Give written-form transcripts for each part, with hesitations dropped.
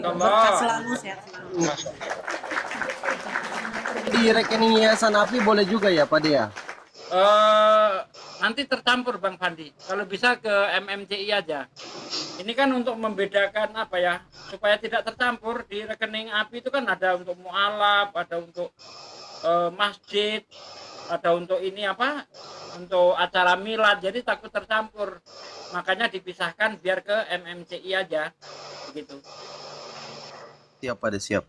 Berkah selalu, sehat selalu. Di rekening Yayasan API boleh juga ya Pak Dea? Nanti tercampur Bang Fandi. Kalau bisa ke MMCI aja. Ini kan untuk membedakan apa ya, supaya tidak tercampur. Di rekening API itu kan ada untuk mualaf, ada untuk masjid, ada untuk ini apa, untuk acara milad. Jadi takut tercampur. Makanya dipisahkan biar ke MMCI aja. Begitu. Siap Pak Dea, siap.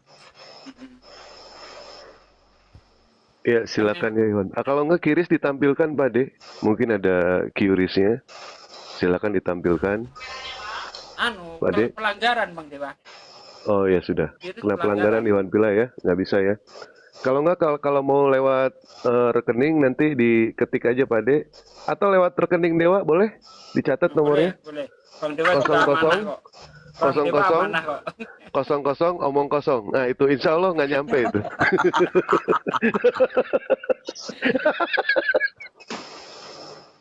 Ya, silakan ya Iwan. Kalau enggak Kiris ditampilkan Pak De. Mungkin ada QRIS-nya. Silakan ditampilkan. Pak De. Pelanggaran Bang Dewa. Oh ya sudah. Kiris Kena pelanggaran Iwan Pila ya, nggak bisa ya. Kalau enggak kalau mau lewat rekening nanti diketik aja Pak De. Atau lewat rekening Dewa boleh? Dicatat nomornya. Boleh. Bang Dewa juga 00 amanah kok. Bang Dewa 00 amanah kok. 00 omong kosong. Nah itu insya Allah nggak nyampe itu.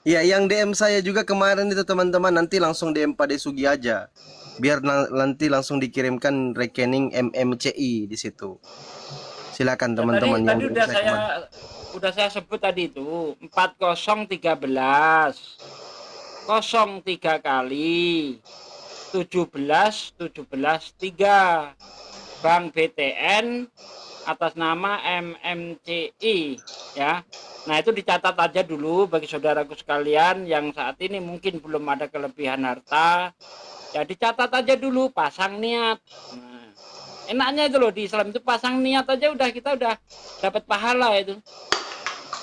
Ya, yang DM saya juga kemarin itu teman-teman, nanti langsung DM Pak De Sugi aja. Biar nanti langsung dikirimkan rekening MMCI di situ. Silakan teman-teman Tadi udah saya sebut tadi itu 4013 03 kali 17 3 Bank BTN atas nama MMCI ya. Nah itu dicatat aja dulu bagi saudaraku sekalian yang saat ini mungkin belum ada kelebihan harta ya, dicatat aja dulu, pasang niat. Nah, enaknya itu loh di Islam itu pasang niat aja kita udah dapat pahala itu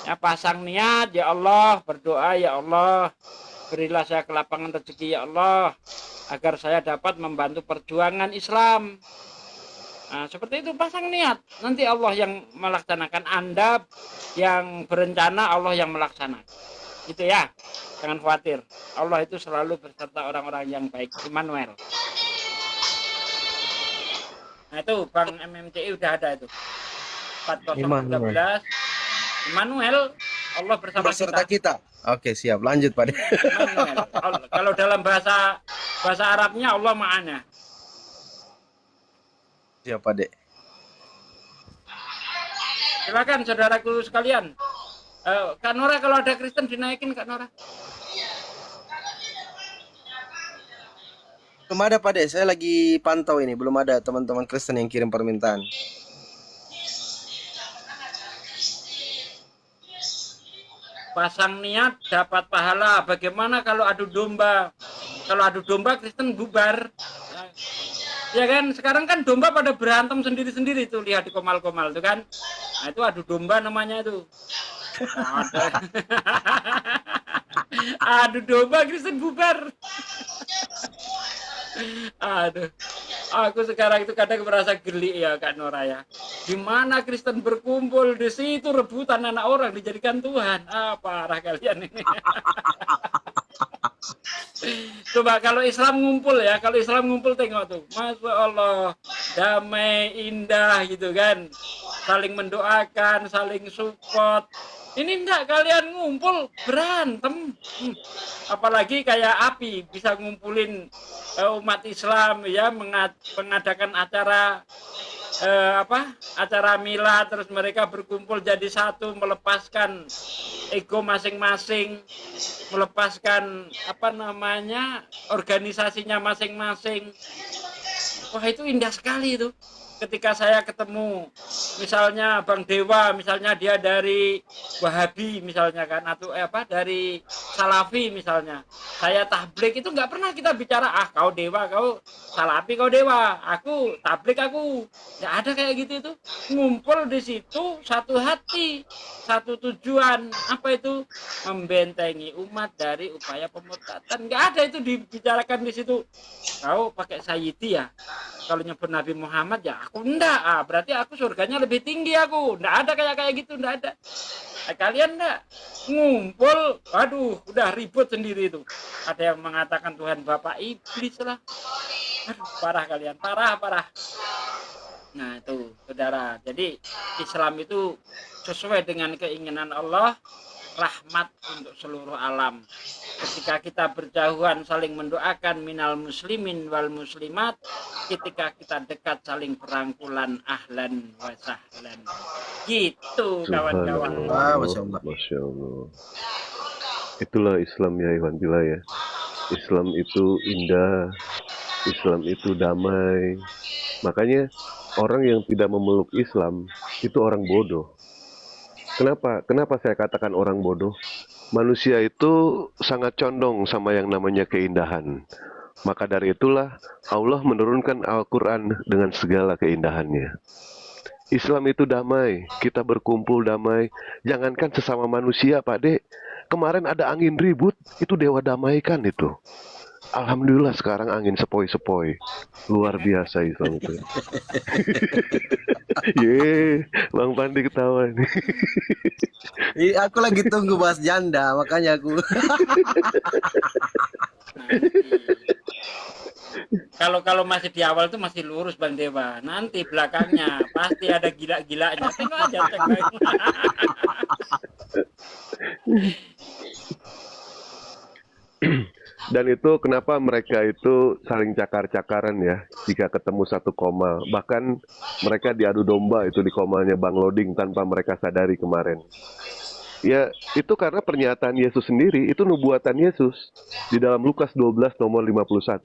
ya. Pasang niat, ya Allah, berdoa, ya Allah berilah saya kelapangan rezeki ya Allah agar saya dapat membantu perjuangan Islam. Nah, seperti itu, pasang niat. Nanti Allah yang melaksanakan, Anda yang berencana, Allah yang melaksanakan. Gitu ya. Jangan khawatir. Allah itu selalu berserta orang-orang yang baik. Immanuel. Nah, itu Bank MMCI udah ada itu. 4013 Immanuel, Allah bersama Berserta kita. Oke, siap. Lanjut Pak De. Kalau dalam bahasa Arabnya Allah ma'ana. Siap Pak De. Silakan saudaraku sekalian. Kak Nora, kalau ada Kristen dinaikin Kak Nora. Belum ada Pak De, saya lagi pantau ini. Belum ada teman-teman Kristen yang kirim permintaan. Pasang niat dapat pahala. Bagaimana kalau adu domba? Kalau adu domba Kristen bubar. Ya kan, sekarang kan domba pada berantem sendiri-sendiri tuh, lihat di komal-komal tuh kan. Nah, itu adu domba namanya itu. Adu domba Kristen bubar. Aduh. Aku sekarang itu kadang merasa geli ya Kak Nora ya. Di mana Kristen berkumpul, di situ rebutan anak orang dijadikan Tuhan. Parah kalian ini. Coba kalau Islam ngumpul ya, kalau Islam ngumpul tengok tuh, Masya Allah, damai, indah gitu kan, saling mendoakan, saling support. Ini enggak, kalian ngumpul berantem. Apalagi kayak API bisa ngumpulin umat Islam ya, mengadakan acara acara milad, terus mereka berkumpul jadi satu, melepaskan ego masing-masing, melepaskan organisasinya masing-masing. Wah, itu indah sekali itu. Ketika saya ketemu misalnya Bang Dewa, misalnya dia dari Wahabi misalnya kan, atau dari Salafi misalnya, saya tablik, itu nggak pernah kita bicara kau Dewa, kau Salafi, kau Dewa, aku tablik, aku nggak ada kayak gitu. Itu ngumpul di situ satu hati, satu tujuan, apa itu, membentengi umat dari upaya pemurtadan. Nggak ada itu dibicarakan di situ. Kau pakai Sayyidi ya, kalau nyebut Nabi Muhammad ya aku enggak, berarti aku surganya lebih tinggi, aku enggak ada kayak gitu, enggak ada. Kalian enggak ngumpul, aduh udah ribut sendiri itu. Ada yang mengatakan Tuhan Bapak iblis lah. Aduh, parah kalian, parah. Nah itu saudara, jadi Islam itu sesuai dengan keinginan Allah, rahmat untuk seluruh alam. Ketika kita berjauhan saling mendoakan minal muslimin wal muslimat, ketika kita dekat saling berangkulan ahlan wa sahlan. Gitu kawan-kawan. Ah, Masya Allah. Masya Allah. Itulah Islam ya Iwan Bila ya. Islam itu indah, Islam itu damai. Makanya orang yang tidak memeluk Islam itu orang bodoh. Kenapa? Kenapa saya katakan orang bodoh? Manusia itu sangat condong sama yang namanya keindahan. Maka dari itulah Allah menurunkan Al-Quran dengan segala keindahannya. Islam itu damai, kita berkumpul damai. Jangankan sesama manusia, Pak Dek. Kemarin ada angin ribut, itu dewa damaikan itu. Alhamdulillah sekarang angin sepoi-sepoi. Luar biasa Islam itu. Ye, Bang Pandi ketawa nih. Aku lagi tunggu bahas janda, makanya aku. Kalau masih di awal tuh masih lurus Bang Dewa. Nanti belakangnya pasti ada gila-gilanya. Tengok aja tengok. Dan itu kenapa mereka itu saling cakar-cakaran ya jika ketemu satu koma. Bahkan mereka diadu domba itu di komanya Bang Loading tanpa mereka sadari kemarin. Ya, itu karena pernyataan Yesus sendiri, itu nubuatan Yesus. Di dalam Lukas 12 nomor 51.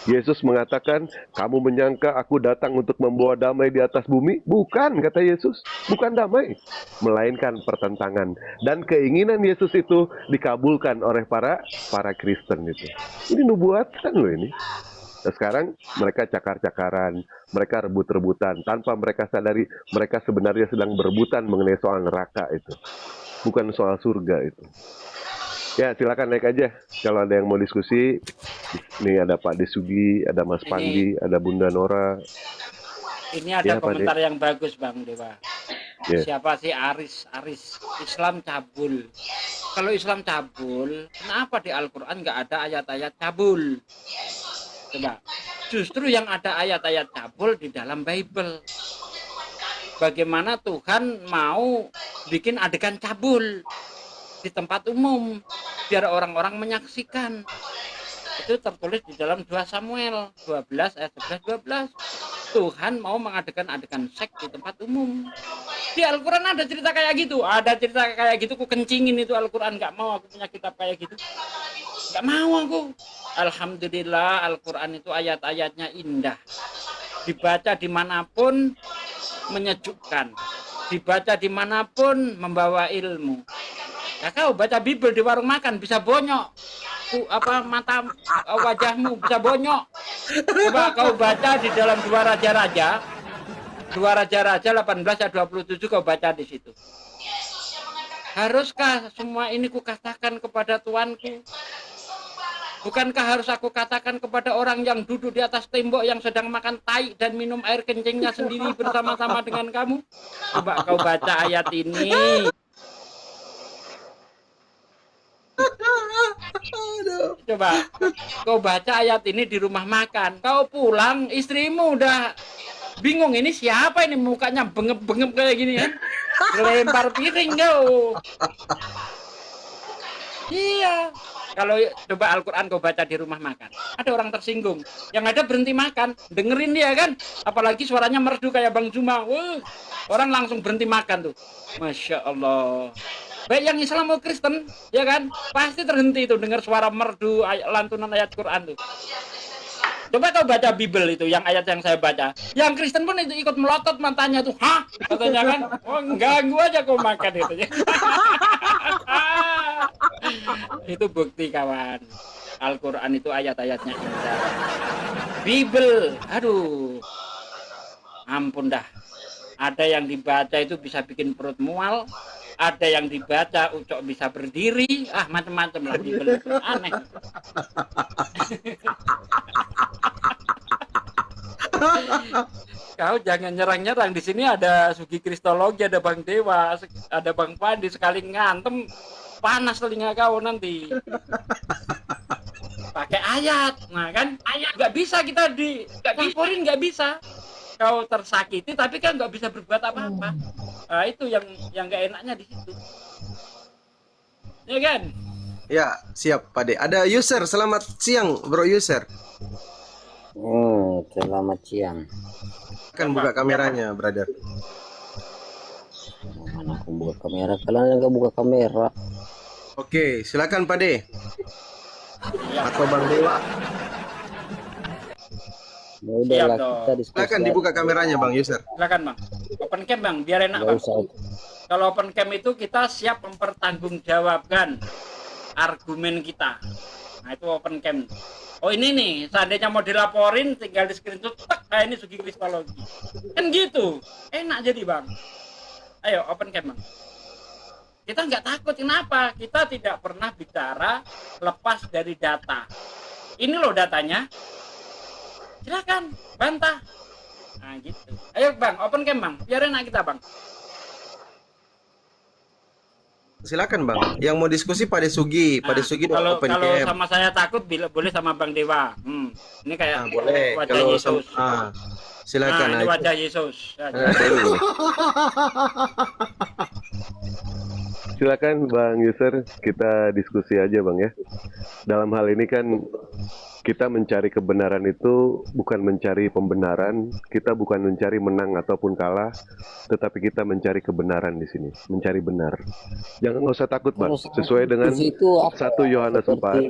Yesus mengatakan, kamu menyangka aku datang untuk membawa damai di atas bumi? Bukan, kata Yesus. Bukan damai. Melainkan pertentangan. Dan keinginan Yesus itu dikabulkan oleh para Kristen itu. Ini nubuatan loh ini. Nah, sekarang mereka cakar-cakaran, mereka rebut-rebutan. Tanpa mereka sadari, mereka sebenarnya sedang berebutan mengenai soal neraka itu. Bukan soal surga itu. Ya, silakan naik aja. Kalau ada yang mau diskusi, nih ada Pak Desugi, ada Mas Pandi, ada Bunda Nora. Ini ada Ya, komentar yang bagus Bang Dewa. Ya. Siapa sih Aris? Islam cabul. Kalau Islam cabul, kenapa di Al-Quran nggak ada ayat-ayat cabul? Coba. Justru yang ada ayat-ayat cabul di dalam Bible. Bagaimana Tuhan mau bikin adegan cabul di tempat umum biar orang-orang menyaksikan. Itu tertulis di dalam 2 Samuel 12 ayat 11-12. Tuhan mau mengadakan adegan seks di tempat umum. Di Al-Quran ada cerita kayak gitu. Ada cerita kayak gitu, ku kencingin itu Al-Quran. Gak mau aku punya kitab kayak gitu. Gak mau aku. Alhamdulillah Al-Quran itu ayat-ayatnya indah. Dibaca dimanapun menyejukkan. Dibaca dimanapun membawa ilmu. Ya kau baca Bible di warung makan bisa bonyok. Mata wajahmu bisa bonyok. Coba kau baca di dalam 2 Raja-Raja 18 ayat 27 kau baca di situ. Haruskah semua ini kukatakan kepada tuanku? Bukankah harus aku katakan kepada orang yang duduk di atas tembok yang sedang makan tai dan minum air kencingnya sendiri bersama-sama dengan kamu? Coba kau baca ayat ini. Coba kau baca ayat ini di rumah makan. Kau pulang, istrimu udah bingung, ini siapa ini mukanya bengep-bengep kayak gini ya? Lempar piring kau. Iya. Kalau coba Al-Quran kau baca di rumah makan, ada orang tersinggung, yang ada berhenti makan, dengerin dia kan, apalagi suaranya merdu kayak Bang Juma, orang langsung berhenti makan tuh, Masya Allah. Baik yang Islam mau Kristen, ya kan, pasti terhenti tuh dengar suara merdu lantunan ayat Quran tuh. Coba kau baca Bible itu, yang ayat yang saya baca, yang Kristen pun itu ikut melotot matanya tuh, hah, katanya kan, oh ganggu aja kau makan itu. Itu bukti kawan, Al-Quran itu ayat-ayatnya indah. Bible, aduh, ampun dah. Ada yang dibaca itu bisa bikin perut mual, ada yang dibaca ucok bisa berdiri, macam-macam lah Bible itu, aneh. Kau jangan nyerang-nyerang, di sini ada Sugi Kristologi, ada Bang Dewa, ada Bang Pandi, sekali ngantem panas telinga kau nanti. Pakai ayat, nah kan ayat nggak bisa kita campurin, nggak bisa. Kau tersakiti tapi kan nggak bisa berbuat apa-apa. Nah, itu yang nggak enaknya di situ, ya kan? Ya, siap Pak De. Ada user, selamat siang Bro user. Selamat siang. Kan buka kameranya, brother. Mana aku buka kamera? Kalian yang nggak buka kamera? Oke, silakan Pak De. Ya, Atau Bang Dewa. Ya udahlah, dong. kita diskusi. Silakan dibuka kameranya Bang User. silakan Bang. Open cam Bang, biar enak Nggak Bang. usah. Kalau open cam itu kita siap mempertanggungjawabkan argumen kita. Nah itu open cam. Oh ini nih, seandainya mau dilaporin tinggal di screenshot, tak, nah ini Sugi Kristologi. Kan gitu, enak jadi Bang. Ayo open cam Bang. Kita nggak takut, kenapa? Kita tidak pernah bicara lepas dari data. Ini loh datanya. Silakan, bantah. Nah gitu. Ayo Bang, open cam Bang, biar enak kita Bang. Silakan Bang. Yang mau diskusi Pak De Sugi. Pak De Sugi kalau open kalau cam. sama saya takut boleh sama Bang Dewa. Ini kayak Nah, boleh. wajah Kalau Yesus. silakan. Nah, ini Nah, wajah Yesus. Silakan Bang User, kita diskusi aja Bang ya. Dalam hal ini kan kita mencari kebenaran itu bukan mencari pembenaran, kita bukan mencari menang ataupun kalah, tetapi kita mencari kebenaran di sini, mencari benar. Jangan nggak usah takut Bang, sesuai dengan 1 Yohanes 4.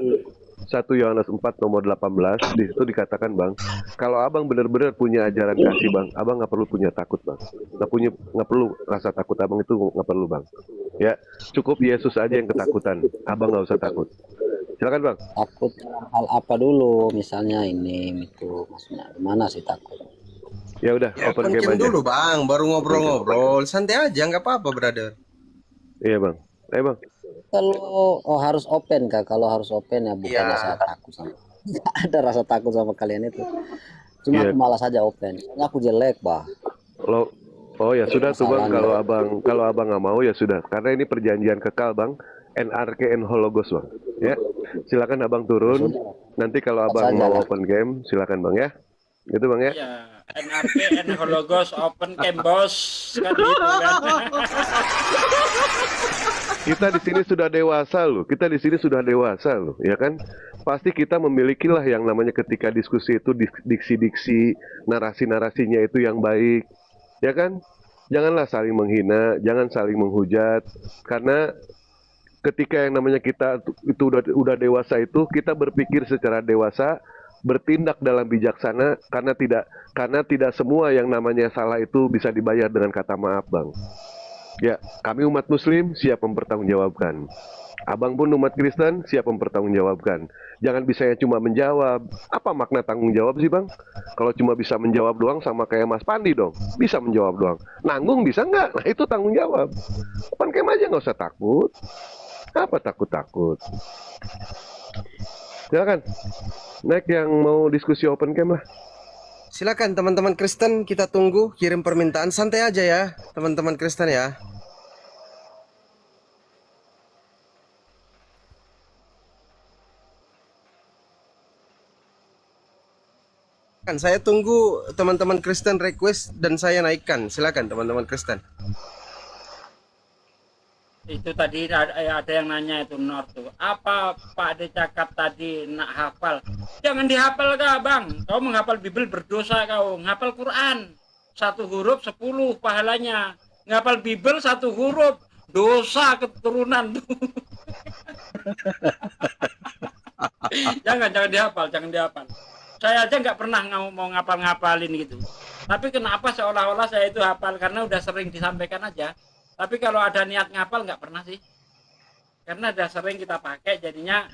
1 Yohanes 4 nomor 18 di situ dikatakan Bang, kalau abang benar-benar punya ajaran kasih Bang, abang nggak perlu punya takut Bang, nggak perlu rasa takut, abang itu nggak perlu Bang. Ya cukup Yesus aja yang ketakutan, abang nggak usah takut. Silakan Bang. Takut hal apa dulu? Misalnya ini itu maksudnya gimana sih takut? Ya udah Ya, open open game cam aja. dulu Bang, baru ngobrol-ngobrol. Santai aja, nggak apa-apa brother. Iya Bang. Ayo Bang. Kalau harus open Kak, kalau harus open ya bukannya Iya. saya takut sama. Nggak ada rasa takut sama kalian itu. Cuma Iya. aku malas aja open. Soalnya aku jelek, Bah. Lo, oh ya sudah tuh Bang, Masalahnya. kalau abang nggak mau ya sudah, karena ini perjanjian kekal Bang, NRK and Hologos Bang. Ya, silakan abang turun. Nanti kalau abang Saja, mau lah. open game, silakan Bang ya. Gitu Bang ya. Ya, NRK and Hologos open cam bos kan gitu kan. Kita di sini sudah dewasa loh. Kita di sini sudah dewasa loh, ya kan? Pasti kita memilikilah yang namanya ketika diskusi itu diksi-diksi, narasi-narasinya itu yang baik, ya kan? Janganlah saling menghina, jangan saling menghujat, karena ketika yang namanya kita itu udah dewasa itu kita berpikir secara dewasa, bertindak dalam bijaksana, karena tidak semua yang namanya salah itu bisa dibayar dengan kata maaf Bang. Ya, kami umat Muslim siap mempertanggungjawabkan. Abang pun umat Kristen siap mempertanggungjawabkan. Jangan bisa cuma menjawab. Apa makna tanggung jawab sih Bang? Kalau cuma bisa menjawab doang sama kayak Mas Pandi dong. Bisa menjawab doang. Nanggung bisa nggak? Nah itu tanggung jawab. Open cam aja nggak usah takut. Apa takut-takut? Silakan. Next yang mau diskusi open cam lah. Silakan teman-teman Kristen, kita tunggu kirim permintaan, santai aja ya teman-teman Kristen ya. Kan saya tunggu teman-teman Kristen request dan saya naikkan. Silakan teman-teman Kristen. Itu tadi ada yang nanya itu Nor tuh. Apa Pak De cakap tadi nak hafal? Jangan dihafal kah Bang? Kau menghafal Bible berdosa kau. Menghafal Quran 1 huruf 10 pahalanya. Menghafal Bible 1 huruf dosa keturunan tuh. jangan dihafal, jangan dihafal. Saya aja nggak pernah mau ngapal-ngapalin gitu. Tapi kenapa seolah-olah saya itu hafal karena udah sering disampaikan aja. Tapi kalau ada niat ngapal nggak pernah sih. Karena udah sering kita pakai jadinya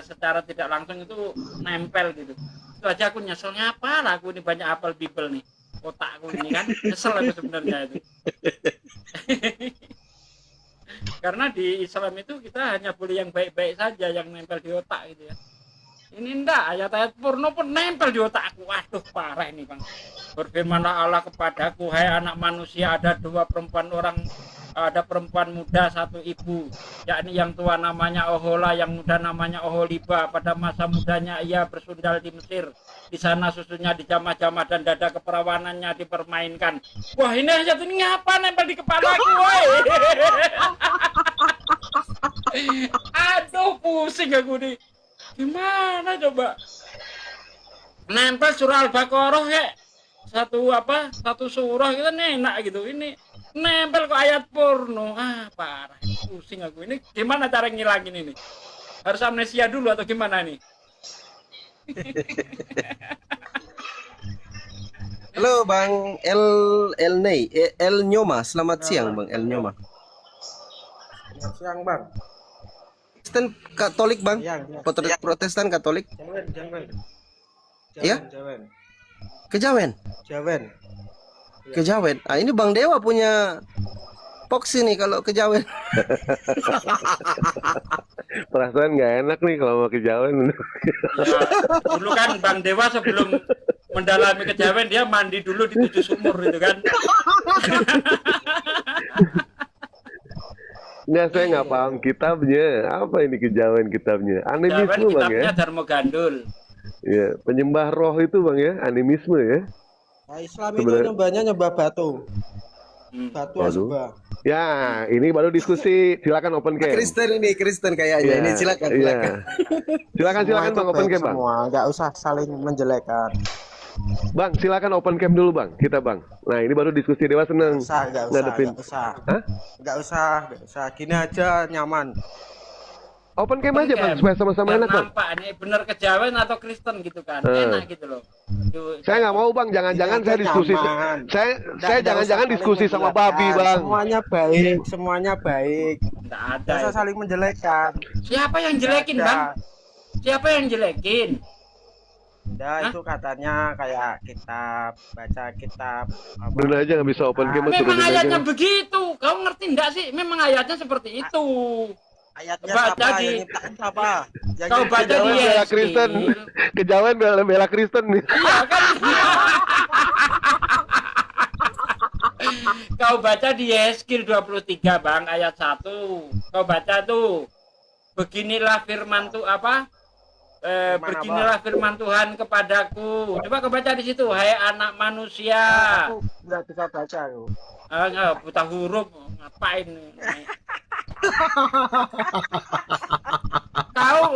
secara tidak langsung itu nempel gitu. Itu aja aku nyesel ngapal aku ini banyak hafal Bible nih. Otakku ini kan nyesel aku sebenarnya itu. Karena di Islam itu kita hanya boleh yang baik-baik saja yang nempel di otak gitu ya. Ini enggak, ayat-ayat porno pun nempel di otakku. Waduh, parah ini Bang. Berfirmanlah Allah kepadaku, hai anak manusia, ada perempuan muda, 1 ibu, yakni yang tua namanya Ohola, yang muda namanya Oholiba. Pada masa mudanya ia bersundal di Mesir. Di sana susunya dijamah-jamah dan dada keperawanannya dipermainkan. Wah, ini ayat ini ngapa nempel di kepalaku, woi. Aduh, pusing aku nih. Gimana coba? nempel surah Al-Baqarah ya. Satu surah gitu enak gitu. Ini nempel kok ayat porno. Ah, parah. Pusing aku. Ini gimana cara ngilangin ini? Harus amnesia dulu atau gimana nih? Halo Bang El Nyoma, selamat siang Bang El Nyoma. Selamat siang bang. Kristen Katolik Bang, Iya. Protestan Katolik. Jawen. Iya? Jawen. Kejawen, Jawen. Kejawen. Ah ini Bang Dewa punya Poksi nih kalau kejawen. Perasaan nggak enak nih kalau mau kejawen. Ya, dulu kan Bang Dewa sebelum mendalami kejawen dia mandi dulu di 7 sumur gitu kan. Nggak, saya nggak paham kitabnya. Apa ini kejawen kitabnya? Kejawen Animisme bang ya? kitabnya Dharma Gandul. Ya, penyembah roh itu bang ya, animisme ya. Nah, Islam itu Sebenarnya- nyembahnya nyembah batu. Hmm. Batu Waduh. asbah. Ya, ini baru diskusi. Silakan open cam. Kristen kayaknya. Ya, Ini silakan. iya. Silakan Semua bang itu open baik cam bang. semua, nggak usah saling menjelekkan. Bang, silakan open cam dulu bang. Kita bang. Nah ini baru diskusi Dewa seneng. Nggak Ngadepin. usah. Hah? Nggak usah. Gini aja nyaman. Open cam aja bang, supaya sama-sama Biar enak bang. nampak ini bener kejawen atau Kristen gitu kan. Eh. Enak gitu loh. Saya nggak mau bang, jangan-jangan saya diskusi. Nyaman. Saya Nggak jangan-jangan usah diskusi saling sama menjelekkan. babi bang. Semuanya baik. Enggak ada. Nggak usah itu. saling menjelekkan. Siapa yang jelekin, Nggak Bang? ada. Siapa yang jelekin? Nah, Hah? itu katanya kayak kitab, baca kitab. apa. Bener aja nggak bisa open cam. Memang turunin aja. ayatnya begitu. Kau ngerti enggak sih? Memang ayatnya seperti itu. Ayatnya Baca siapa? di- Yang nyiptain siapa? Yang Kau nyiptain baca siapa? di Kejawen bela Eskil. Kristen. Kejawen bela Kristen nih. Iya kan? Kau baca di Yeskil 23 Bang ayat 1. Kau baca tuh. Beginilah firman tuh apa? Beginilah firman Tuhan kepadaku. Coba kau baca di situ, hai anak manusia. Aku nggak bisa baca aku. Enggak buta huruf ngapain?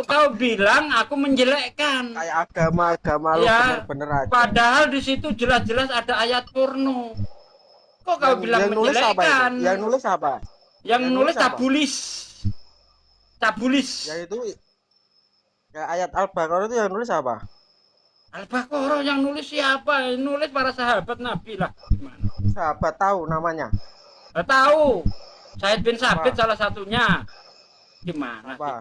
Kau bilang aku menjelekkan. Kayak agama lu Ya, bener-bener aja. padahal di situ jelas-jelas ada ayat porno. Kok kau bilang nulis apa menjelekkan? itu? Yang nulis apa? Yang yang nulis nulis apa? tabulis. Tabulis. Ya itu ya, ayat Al-Baqarah itu yang nulis apa? Al-Baqarah yang nulis siapa? Yang nulis para sahabat Nabi lah. Gimana? Sahabat tahu namanya. Nggak tahu. Said bin Sabit Apa? salah satunya. Gimana? Apa?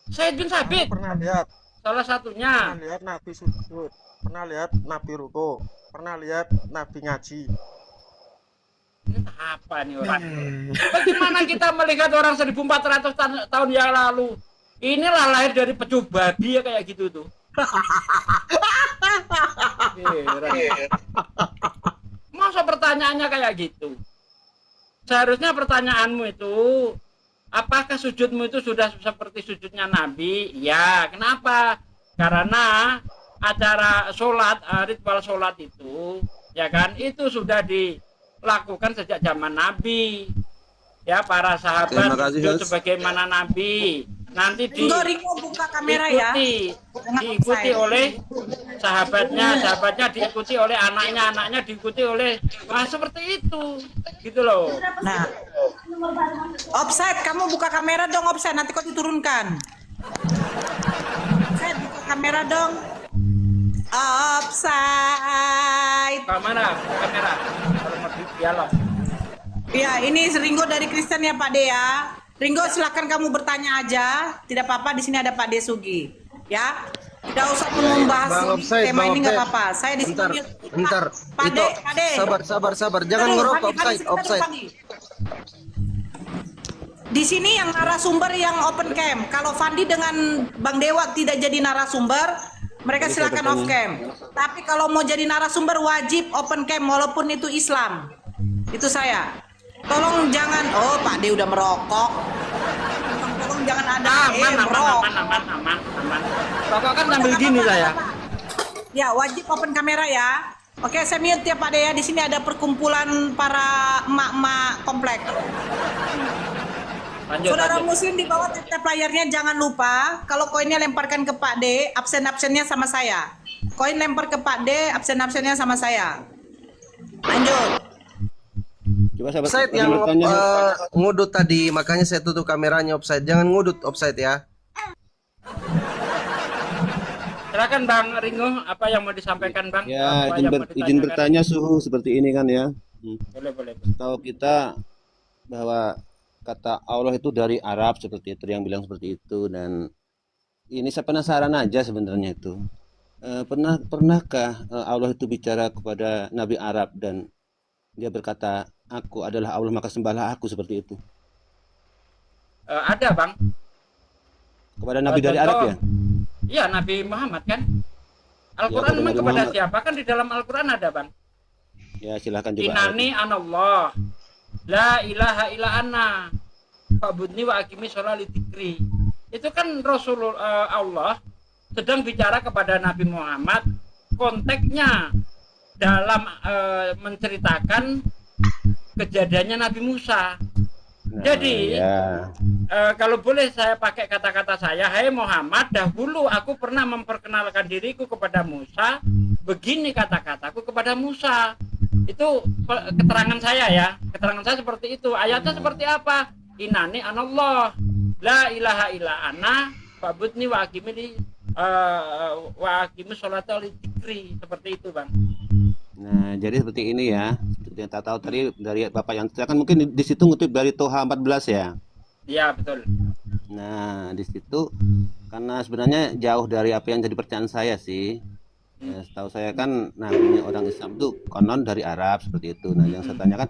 sih? Said bin Sabit Aku pernah lihat salah satunya. Nabi sujud, pernah lihat Nabi ruku, pernah lihat Nabi ngaji. Ini apa nih orang? Bagaimana kita melihat orang 1400 tahun yang lalu? Inilah lahir dari pecu babi ya kayak gitu tuh. Heran. Masa pertanyaannya kayak gitu? Seharusnya pertanyaanmu itu, apakah sujudmu itu sudah seperti sujudnya Nabi? Ya, kenapa? Karena acara sholat, ritual sholat itu, ya kan, itu sudah dilakukan sejak zaman Nabi. Ya, para sahabat Terima kasih, sujud Mas. sebagaimana Nabi. Nanti Ringo buka kamera ya. diikuti oleh sahabatnya diikuti oleh anaknya diikuti oleh seperti itu gitu loh. Nah, offside, kamu buka kamera dong offside, nanti kau diturunkan. Offside, buka kamera dong. Offside. Kamera kalau mau di dialog. Ya, ini Ringo dari Kristen ya Pak De ya. Ringo silakan kamu bertanya aja. Tidak apa-apa, di sini ada Pak De Sugi. Ya. Tidak usah membahas Bang offside, tema Bang ini nggak offside. apa-apa. Saya di sini. Bentar. Pak Itu De. sabar. Jangan Aduh, ngerokok Fandi, offside, sebentar, offside. Fandi. Di sini yang narasumber yang open cam. Kalau Fandi dengan Bang Dewa tidak jadi narasumber, mereka silakan off cam. Tapi kalau mau jadi narasumber wajib open cam walaupun itu Islam. Itu saya. Tolong jangan, oh Pak De udah merokok. Tolong jangan ada merokok. Aman. Rokok kan sambil gini saya. Ya, wajib open kamera ya. Oke, saya mute ya Pak De ya. Di sini ada perkumpulan para emak-emak komplek. Saudara Lanjut. muslim di bawah tap layarnya jangan lupa kalau koinnya lemparkan ke Pak D, absen-absennya sama saya. Koin lempar ke Pak D, absen-absennya sama saya. Lanjut. Coba sahabat Offside ada yang bertanya. ngudut tadi, makanya saya tutup kameranya offside. Jangan ngudut offside ya. Silakan Bang Ringo, apa yang mau disampaikan Bang? Ya, Apa izin, yang mau izin ditanyakan? bertanya suhu seperti ini kan ya. Boleh. Tahu kita bahwa kata Allah itu dari Arab seperti itu, yang bilang seperti itu, dan ini saya penasaran aja sebenarnya itu. Pernahkah Allah itu bicara kepada Nabi Arab dan dia berkata, aku adalah Allah maka sembahlah aku, seperti itu? Ada Bang. Kepada Nabi dari Arab ya? Iya, Nabi Muhammad kan. Al-Quran kepada memang Nabi kepada Muhammad. siapa? Kan di dalam Al-Quran ada Bang. Ya silahkan coba. Inani anallah, la ilaha illa anna, fa'budni wa aqimi sholat li dzikri. Itu kan Rasulullah Allah sedang bicara kepada Nabi Muhammad, konteksnya dalam menceritakan kejadiannya Nabi Musa. Nah, Jadi ya. kalau boleh saya pakai kata-kata saya, hai Muhammad, dahulu aku pernah memperkenalkan diriku kepada Musa, begini kata-kataku kepada Musa. Itu keterangan saya ya, keterangan saya seperti itu. Ayatnya seperti apa? Inani anallah, la ilaha illa ana, fa'budni wa aqimi sholata li dzikri. Seperti itu Bang. Nah, jadi seperti ini ya. Seperti yang tak tahu tadi dari Bapak yang ceritakan, mungkin di situ ngutip dari Toha 14 ya. Iya betul. Nah, di situ karena sebenarnya jauh dari apa yang jadi percayaan saya sih. Ya, setahu saya kan nabinya orang Islam itu konon dari Arab seperti itu. Nah, yang saya tanyakan,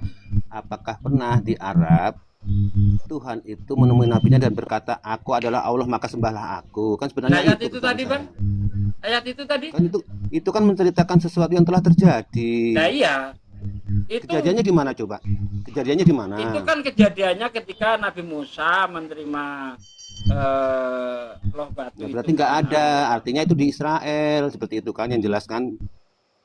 apakah pernah di Arab Tuhan itu menemui nabinya dan berkata, aku adalah Allah maka sembahlah aku? Kan sebenarnya Ayat itu itu pertanyaan tadi saya. Bang. Ayat itu tadi. Kan itu kan menceritakan sesuatu yang telah terjadi. Nah iya. Itu Kejadiannya di mana coba? Kejadiannya di mana? itu kan kejadiannya ketika Nabi Musa menerima loh batu Ya, itu. berarti nggak ada, artinya itu di Israel seperti itu kan yang jelas kan.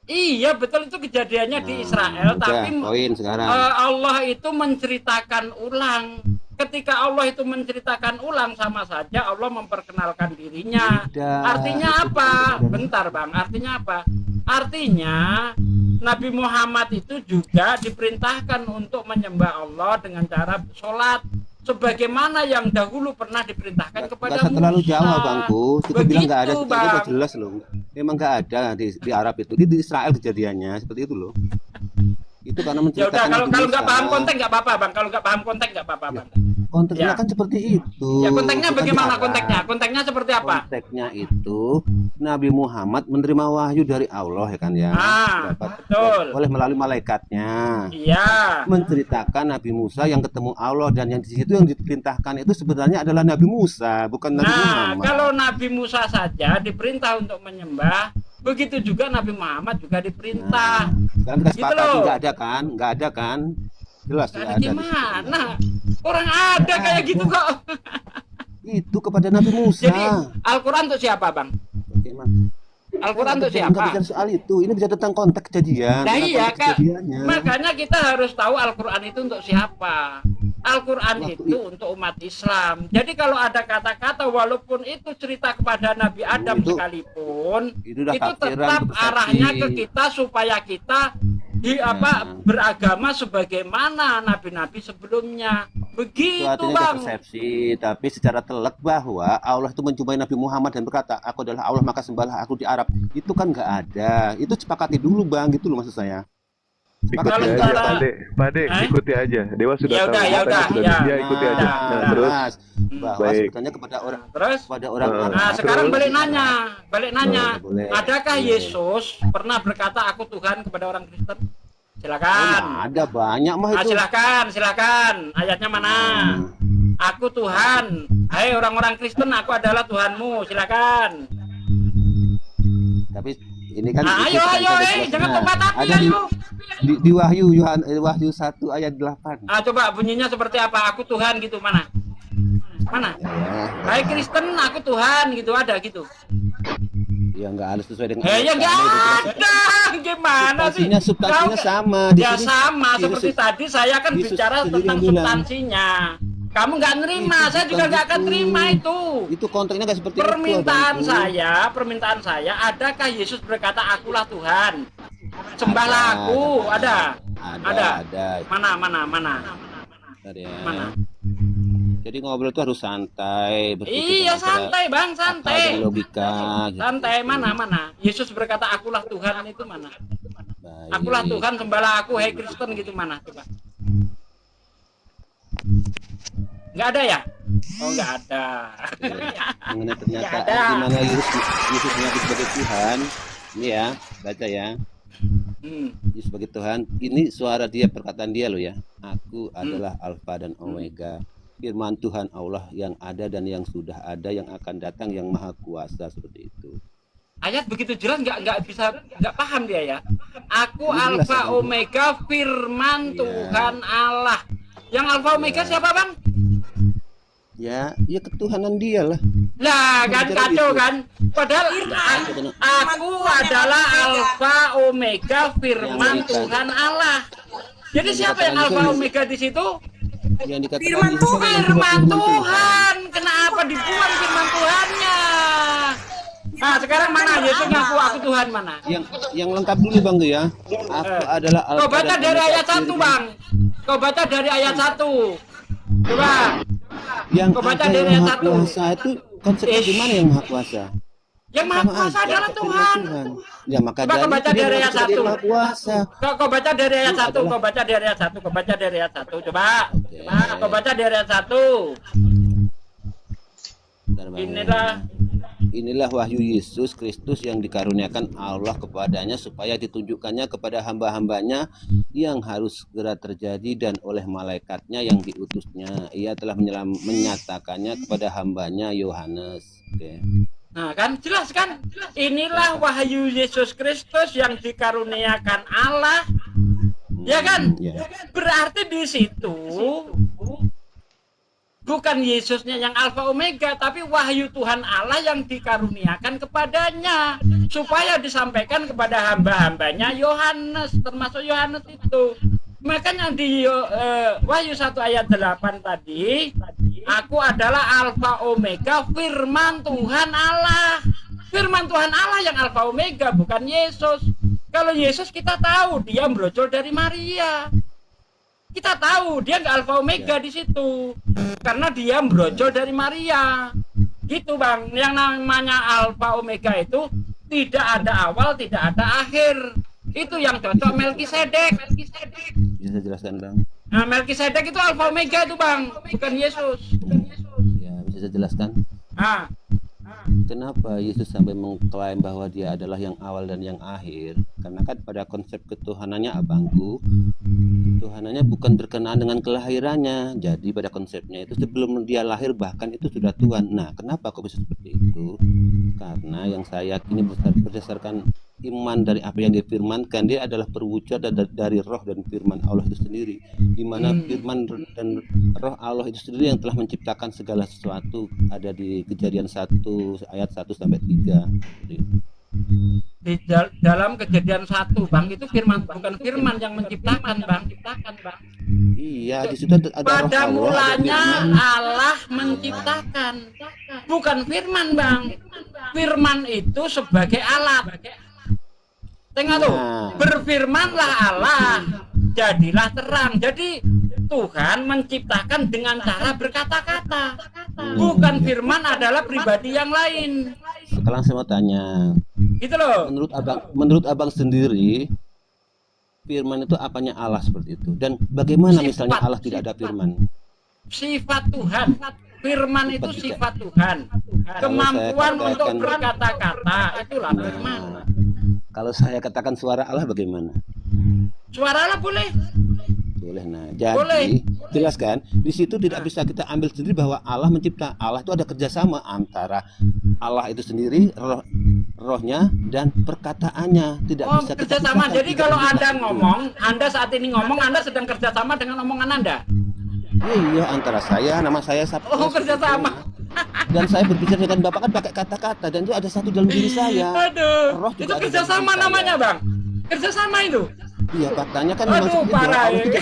Iya betul, itu kejadiannya di Israel, Udah, tapi poin sekarang. Allah itu menceritakan ulang. Ketika Allah itu menceritakan ulang, sama saja Allah memperkenalkan dirinya. Tidak. Artinya apa? Bentar Bang, artinya apa? Artinya Nabi Muhammad itu juga diperintahkan untuk menyembah Allah dengan cara sholat, sebagaimana yang dahulu pernah diperintahkan kepada Nggak usah terlalu Musa. jauh Bangku. Kita bilang nggak ada, Begitu, kita udah Bang. jelas loh. Memang nggak ada di Arab itu, di Israel kejadiannya seperti itu loh. Itu karena Ya udah, menceritakan kalau Nabi nggak Musa. paham konteks nggak apa-apa Bang. Kalau nggak paham konteks nggak apa-apa Bang. Konteksnya Ya. kan seperti itu. Ya konteksnya Bukan bagaimana di Arab. konteksnya? Konteksnya seperti apa? Konteksnya itu Nabi Muhammad menerima wahyu dari Allah ya kan ya. Ah, betul. Oleh melalui malaikatnya. Iya. Menceritakan Nabi Musa yang ketemu Allah, dan yang di situ yang diperintahkan itu sebenarnya adalah Nabi Musa, bukan Nabi Nah, Muhammad. kalau Nabi Musa saja diperintah untuk menyembah, begitu juga Nabi Muhammad juga diperintah. Sekarang kita Gitu sepakati loh. nggak ada kan? Nggak ada kan? Jelas Ada nggak ada. di situ. gimana? Orang ada kayak gitu kok. Itu kepada Nabi Musa. Jadi Al-Quran untuk siapa Bang? Bagaimana? Al-Quran untuk Nggak siapa? bicara soal itu. Ini bicara tentang konteks kejadian. Nah tentang iya konteks Kak, kejadiannya. makanya kita harus tahu Al-Quran itu untuk siapa. Al-Quran Waktu itu untuk umat Islam. Jadi kalau ada kata-kata walaupun itu cerita kepada Nabi Adam Itu- sekalipun, itu udah itu tafsiran, tetap itu persepsi. arahnya ke kita supaya kita beragama sebagaimana nabi-nabi sebelumnya. Itu Begitu artinya Bang. persepsi, tapi secara telak bahwa Allah itu menjumpai Nabi Muhammad dan berkata, aku adalah Allah maka sembahlah aku di Arab. Itu kan nggak ada. Itu sepakati dulu Bang, gitu loh maksud saya. Ikuti Kalau aja, secara- Pak De, Eh? ikuti aja. Dewa sudah Ya tahu, udah, ya katanya udah, sudah ya. dia ikuti aja. Nah, Nah, terus Mas, bahwa Baik. sebetulnya kepada orang Terus? orang Nah, sekarang Terus? balik nanya. Boleh. Adakah Boleh. Yesus pernah berkata aku Tuhan kepada orang Kristen? Silakan. ada banyak mah Ah, itu. silakan. Ayatnya mana? Aku Tuhan. Hai orang-orang Kristen, aku adalah Tuhanmu. Silakan. Tapi ini kan Nah, itu ayo, kan ayo, ada eh, jelasnya. jangan tempat api, Ada ayo. di Wahyu 1 ayat 8. Ah, coba bunyinya seperti apa? Aku Tuhan gitu, mana? Mana? Ya, Hai Kristen, aku Tuhan gitu, ada gitu. ya nggak harus sesuai dengan Ya nggak ayatnya, itu. ada. Gimana sih? Substansinya Kau- sama. Di Ya sini sama Yesus- seperti tadi saya kan Yesus bicara sendiri tentang yang bilang. substansinya. kamu nggak nerima, Itu saya juga bukan nggak akan gitu. terima itu. Itu konteksnya nggak seperti Permintaan itu, permintaan saya, adakah Yesus berkata akulah Tuhan? Sembahlah Ada, aku, ada. Ada. Mana? Bentar ya. Mana? Jadi ngobrol itu harus santai, berpikir Iya, dengan cara santai, Bang, akal santai. dan logika. Gitu. Santai, mana? Yesus berkata akulah Tuhan itu mana? Baik. Akulah Tuhan, sembahlah aku, hai Kristen gitu mana? Coba. Nggak ada ya? Oh, nggak ada. Mengenai ternyata Nggak ada. gimana Yesus mengaku sebagai Tuhan. Ini ya, baca ya. Yesus sebagai Tuhan. Ini suara dia, perkataan dia loh ya. Aku adalah Alfa dan Omega. Firman Tuhan Allah yang ada dan yang sudah ada, yang akan datang, yang maha kuasa, seperti itu. Ayat begitu jelas nggak paham dia ya. Aku Ini jelas, Alfa Bang. Omega, firman Iya. Tuhan Allah. Yang Alfa Omega siapa, Bang? Ya ketuhanan dia lah. Lah, kan Bicara kacau gitu. kan? Padahal aku adalah Alfa Omega, firman Yang Tuhan Allah. Jadi Yang siapa yang dikatakan Alfa itu- Omega di situ? Yang dikatakan Firman Yesus Tuhan. adalah Firman Tuhan. Kenapa dibuang firman Tuhannya? Nah, sekarang mana Yesus ngaku aku Tuhan mana? Yang lengkap dulu Bang tuh ya. Aku adalah Alfa Kau baca dan dari Omega, ayat 1, firman- Bang. Kau baca dari ayat 1. Coba. Yang Kau baca ada dari yang ayat maha 1. kuasa itu konsepnya gimana yang maha kuasa? Yang maha Sama kuasa aja, adalah firman Tuhan. Ya maka Coba kau jadi baca itu dia dari ayat mengaku sebagai 1. maha kuasa. Kau baca dari ayat Itu 1, adalah- kau baca dari ayat 1, kau baca dari ayat 1. Coba. Oke. Coba kau baca dari ayat 1. Bentar, Bang. Inilah wahyu Yesus Kristus yang dikaruniakan Allah kepadanya supaya ditunjukkannya kepada hamba-hambanya yang harus segera terjadi dan oleh malaikatnya yang diutusnya. Ia telah menyatakannya kepada hambanya Yohanes. Oke. Nah, kan jelas kan? Inilah wahyu Yesus Kristus yang dikaruniakan Allah. Ya kan? Ya. Berarti di situ bukan Yesusnya yang Alfa Omega, tapi wahyu Tuhan Allah yang dikaruniakan kepadanya supaya disampaikan kepada hamba-hambanya Yohanes, termasuk Yohanes itu. Makanya di Wahyu 1 ayat 8 tadi, aku adalah Alfa Omega, firman Tuhan Allah. Firman Tuhan Allah yang Alfa Omega, bukan Yesus. Kalau Yesus kita tahu dia brojol dari Maria. Kita tahu dia nggak Alfa Omega di situ karena dia brojol dari Maria. Gitu Bang, yang namanya Alfa Omega itu tidak ada awal, tidak ada akhir. Itu yang cocok Melkisedek. Bisa saya jelaskan Bang? Nah, Melkisedek itu Alfa Omega itu Bang, bukan Yesus. Ya, bisa saya jelaskan. Nah, Kenapa Yesus sampai mengklaim bahwa dia adalah yang awal dan yang akhir? Karena kan pada konsep ketuhanannya abangku, ketuhanannya bukan berkenaan dengan kelahirannya. Jadi pada konsepnya itu sebelum dia lahir bahkan itu sudah Tuhan. Nah, kenapa kok bisa seperti itu? Karena yang saya yakini berdasarkan iman dari apa yang difirmankan, dia adalah perwujudan dari roh dan firman Allah itu sendiri, di mana firman dan roh Allah itu sendiri yang telah menciptakan segala sesuatu. Ada di Kejadian 1 ayat 1 sampai 3. di dalam Kejadian 1 Bang, itu firman, bukan firman yang menciptakan Bang, Iya, di situ ada roh pada Allah, ada mulanya firman. Allah menciptakan, bukan firman Bang. Firman itu sebagai alat. Tengok tuh, Nah. berfirmanlah Allah, jadilah terang. Jadi Tuhan menciptakan dengan cara berkata-kata. Bukan firman adalah pribadi yang lain. Sekarang saya mau tanya, Gitu loh. menurut abang sendiri, firman itu apanya Allah seperti itu? Dan bagaimana misalnya Sifat. Allah tidak ada firman? Sifat Tuhan. Firman itu sifat Tuhan. Kemampuan Kalau saya untuk katakan- berkata-kata itulah firman. Kalau saya katakan suara Allah bagaimana? Suara Allah boleh. Boleh. Nah, jadi Boleh. jelaskan di situ tidak bisa kita ambil sendiri bahwa Allah mencipta. Allah itu ada kerjasama antara Allah itu sendiri, rohnya dan perkataannya. Tidak Oh, bisa kita kerjasama. pisahkan, Jadi tidak kalau bisa. Anda ngomong, Anda saat ini ngomong, Anda sedang kerjasama dengan omongan Anda. Iya, antara saya, nama saya Sabtu. Oh, kerjasama. Dan saya berbicara dengan Bapak kan pakai kata-kata dan itu ada satu dalam diri saya. Aduh, Roh itu juga ada dalam kerjasama diri saya. namanya Bang. Kerjasama itu. Iya, faktanya kan memang Aduh seperti itu. parah Allah ya. itu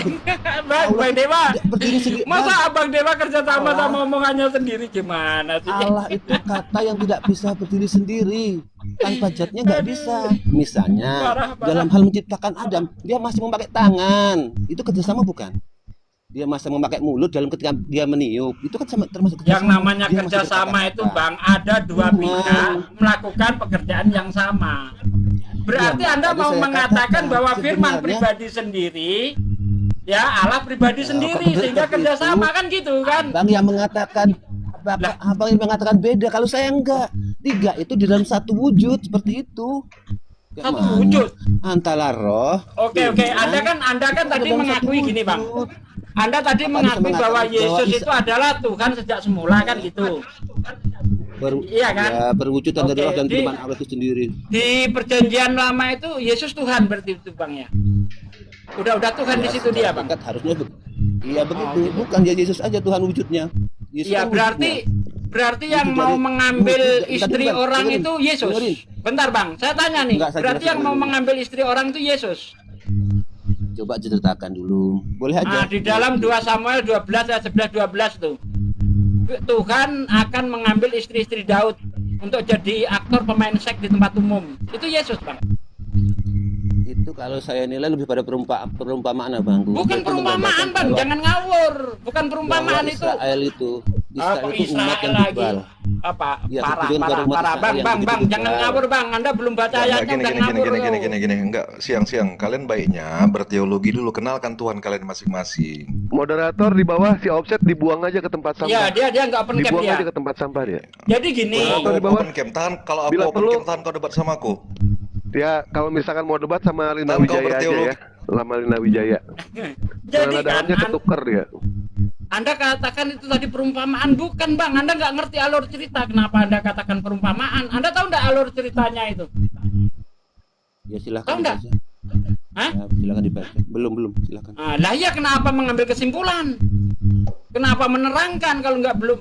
Bang Dewa. berdiri sendiri. Masa Abang Dewa kerja sama Allah. sama omongannya sendiri gimana sih? Allah itu kata yang tidak bisa berdiri sendiri, tanpa zatnya nggak bisa. Misalnya Parah. dalam hal menciptakan Adam, dia masih memakai tangan, itu kerjasama bukan? Dia masih memakai mulut dalam ketika dia meniup, itu kan termasuk Yang kerjasama. namanya Dia masih kerjasama itu berkata-kata. Bang, ada dua Iya. pihak melakukan pekerjaan yang sama. Berarti Iya, Anda tadi mau saya mengatakan katakan, bahwa firman sebenarnya- pribadi sendiri, ya Allah pribadi sendiri, kalau sehingga seperti kerjasama itu, kan gitu kan? Abang yang mengatakan abang yang mengatakan beda, kalau saya enggak. Tiga itu di dalam satu wujud seperti itu. Satu Gimana? wujud. Antara roh. Oke, Anda kan itu tadi dalam mengakui satu gini Bang. wujud. Anda tadi Apa mengakui bisa bahwa mengatakan Yesus bahwa itu adalah Tuhan sejak semula kan gitu. Iya kan? Ya, perwujudan dari Oke, roh dan di- firman Allah itu sendiri. Di perjanjian lama itu Yesus Tuhan berarti itu Bang ya. Udah Tuhan di situ dia Bang. Dekat harusnya iya begitu. Bukan dia Yesus aja Tuhan wujudnya. Yesus Iya kan berarti yang Wujud mau dari- mengambil wujud- istri dengerin, orang dengerin, itu Yesus. dengerin. Bentar Bang, saya tanya nih. Enggak, saya Berarti jelasin yang mau dulu. mengambil istri orang itu Yesus. Coba ceritakan dulu. Boleh aja. Nah, di dalam 2 Samuel 12 ayat 11-12 tuh. Tuhan akan mengambil istri-istri Daud untuk jadi aktor pemain seks di tempat umum. Itu Yesus, Bang. Itu kalau saya nilai lebih pada perumpamaan Bang. Bukan Itu perumpamaan, menggambarkan Bang. bahwa- Jangan ngawur. Bukan bahwa perumpamaan itu. Israel itu Apa itu umat yang lagi? bebal. Apa? Ya, Parah. kebetulan baru umat Bang, Israel yang Bang, begitu jangan bebal. ngawur, Bang. Anda belum baca ayatnya Gini, udah gini, ngawur. gini, loh. gini, gini, enggak siang-siang. Kalian baiknya berteologi dulu, kenalkan Tuhan kalian masing-masing. Moderator di bawah si offset dibuang aja ke tempat Iya, sampah. dia enggak open camp Dibuang ya. aja ke tempat sampah dia. Jadi gini. Moderator di bawah. Open camp, tahan. Kalau aku Bila open perlu- camp, tahan kau debat sama aku. Ya, kalau misalkan mau debat sama Lina Dan kau Wijaya aja berteologi. ya. Sama Lina Wijaya. Jadi Karena kan dalamnya ketuker dia. Anda katakan itu tadi perumpamaan, bukan Bang? Anda nggak ngerti alur cerita. Kenapa Anda katakan perumpamaan? Anda tahu nggak alur ceritanya itu? Ya silakan Tahu nggak? dibaca. Hah? Ya, silakan dibaca. Belum, silakan. Nah, lah ya kenapa mengambil kesimpulan? Kenapa menerangkan kalau nggak belum